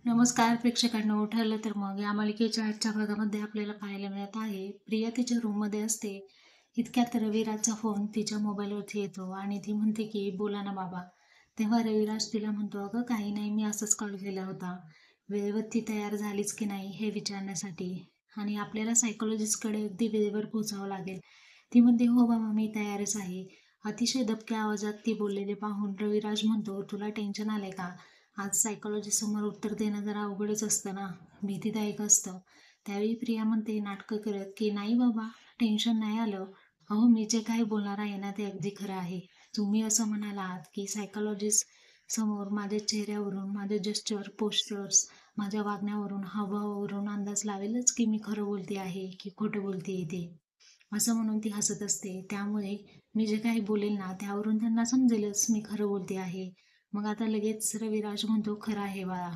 नमस्कार प्रेक्षकांनो. ठरलं तर मग या मालिकेच्या आजच्या भागामध्ये आपल्याला पाहायला मिळत आहे, प्रिया तिच्या रूममध्ये असते. इतक्यात रविराजचा फोन तिच्या मोबाईलवरती येतो आणि ती म्हणते की बोला ना बाबा. तेव्हा रविराज तिला म्हणतो, अगं काही नाही, मी असंच कॉल केला होता, वेळेवर ती तयार झालीच की नाही हे विचारण्यासाठी. आणि आपल्याला सायकोलॉजिस्टकडे अगदी वेळेवर पोहोचावं लागेल. ती म्हणते, हो बाबा मी तयारच आहे. अतिशय दबक्या आवाजात ती बोललेले पाहून रविराज म्हणतो, तुला टेन्शन आलंय का? आज सायकॉलॉजी समोर उत्तर देणं जरा अवघडच असतं ना, भीतीदायक असतं. त्यावेळी प्रिया म्हणते नाटकं करत की नाही बाबा, टेन्शन नाही आलं. अहो मी जे काही बोलणार आहे ना ते अगदी खरं आहे. तुम्ही असं म्हणालात की सायकॉलॉजिस्ट समोर माझ्या चेहऱ्यावरून, माझे जेस्चर, पोस्चर्स, माझ्या वागण्यावरून, हावभावावरून अंदाज लावेलच की मी खरं बोलते आहे की खोटं बोलते ते. असं म्हणून ती हसत असते. त्यामुळे मी जे काही बोलेल ना त्यावरून त्यांना समजेलच मी खरं बोलते आहे. मग आता लगेच रविराज म्हणतो, खरं आहे बाळा.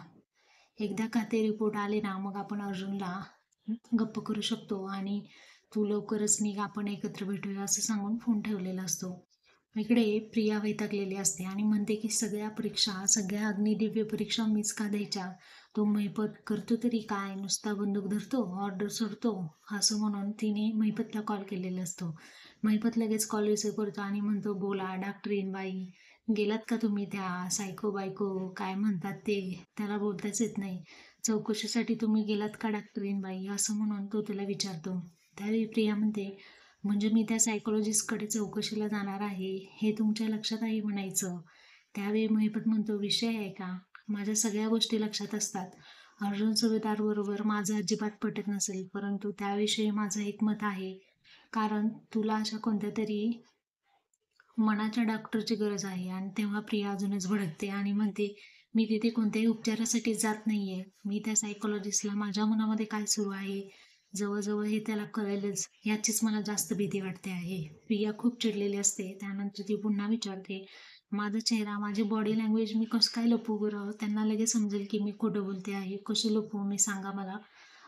एकदा का ते रिपोर्ट आले ना मग आपण अर्जुनला गप्प करू शकतो आणि तू लवकरच निघ, आपण एकत्र भेटूया असं सांगून फोन ठेवलेला असतो. इकडे प्रिया वैतागलेली असते आणि म्हणते की सगळ्या परीक्षा, सगळ्या अग्निदिव्य परीक्षा मीच का द्यायच्या? तो महिपत करतो तरी काय, नुसता बंदूक धरतो, ऑर्डर सोडतो. असं म्हणून तिने महिपतला कॉल केलेला असतो. महिपत लगेच कॉल रिसीव्ह करतो आणि म्हणतो, बोला डॉक्टरीन बाई, गेलात का तुम्ही त्या सायको बायको काय म्हणतात ते, त्याला बोलताच येत नाही, चौकशीसाठी तुम्ही गेलात का डॉक्टरीन बाई, असं म्हणून तो तिला विचारतो. त्यावेळी प्रिया म्हणते, म्हणजे मी त्या सायकोलॉजिस्टकडे चौकशीला जाणार आहे हे तुमच्या लक्षात आहे म्हणायचं. त्यावेळी महिपत म्हणतो, विषय आहे का, माझ्या सगळ्या गोष्टी लक्षात असतात. अर्जुन सुभेदार बरोबर माझं अजिबात पटत नसेल, परंतु त्याविषयी माझं एक मत आहे. कारण तुला अशा कोणत्या तरी मनाच्या डॉक्टरची गरज आहे. आणि तेव्हा प्रिया अजूनच भडकते आणि म्हणते, मी तिथे कोणत्याही उपचारासाठी जात नाहीये. मी त्या सायकोलॉजिस्टला माझ्या मनामध्ये काय सुरू आहे जवळजवळ हे त्याला कळेलच, याचीच मला जास्त भीती वाटते आहे. प्रिया खूप चिडलेली असते. त्यानंतर ती पुन्हा विचारते, माझा चेहरा, माझी बॉडी लँग्वेज मी कसं काय लपवू बरं? त्यांना लगेच समजेल की मी खोटं बोलते आहे. कशी लपवू मी, सांगा मला.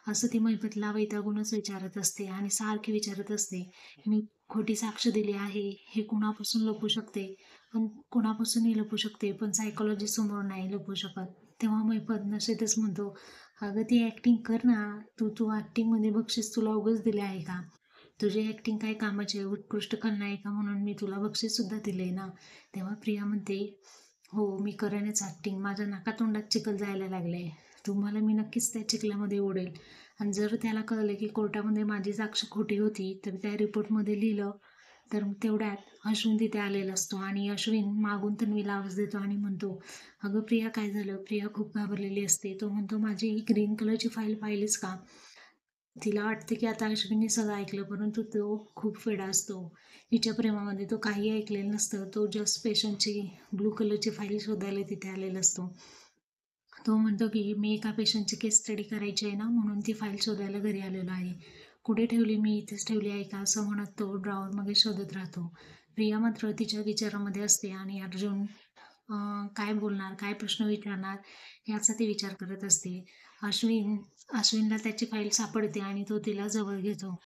असं ती मैफतला वैतागूनच विचारत असते आणि सारखी विचारत असते, मी खोटी साक्ष दिली आहे हे कुणापासून लपू शकते, पण कुणापासूनही लपू शकते, पण सायकोलॉजी समोर नाही लपू शकत. तेव्हा मैफत नशेतच म्हणतो, अगं ती ॲक्टिंग कर ना, तू तू ॲक्टिंगमध्ये बक्षीस तुला उगच दिले आहे का? तुझी ॲक्टिंग काय कामाची आहे? उत्कृष्ट खलनायिका म्हणून मी तुला बक्षीससुद्धा दिले ना. तेव्हा प्रिया म्हणते, हो मी करेनच ॲक्टिंग, माझ्या नाकातोंडात चिखल जायला लागले. तुम्हाला मी नक्कीच त्या चिखलामध्ये ओढेल. आणि जर त्याला कळलं की कोर्टामध्ये माझी साक्ष खोटी होती तर त्या रिपोर्टमध्ये लिहिलं, तर तेवढ्यात अश्विन तिथे आलेला असतो आणि अश्विन मागून तन्वीला आवाज देतो आणि म्हणतो, अगं प्रिया काय झालं? प्रिया खूप घाबरलेली असते. तो म्हणतो, माझी ही ग्रीन कलरची फाईल पाहिलीस का? तिला वाटते की आता अश्विनने सगळं ऐकलं, परंतु तो खूप वेडा असतो. हिच्या प्रेमामध्ये तो काही ऐकलेलं नसतं. तो जस्ट पेशंटची ब्लू कलरची फाईल शोधायला तिथे आलेला असतो. तो म्हणतो की मी एका पेशंटची केस स्टडी करायची आहे ना, म्हणून ती फाईल शोधायला घरी आलेलो आहे. कुठे ठेवली? मी इथेच ठेवली आहे का, असं म्हणत तो ड्रॉवरमध्ये शोधत राहतो. प्रिया मात्र तिच्या विचारामध्ये असते आणि अर्जुन काय बोलणार, काय प्रश्न विचारणार याचा ती विचार करत असते. अश्विनला त्याची फाईल सापडते आणि तो तिला जवळ घेतो.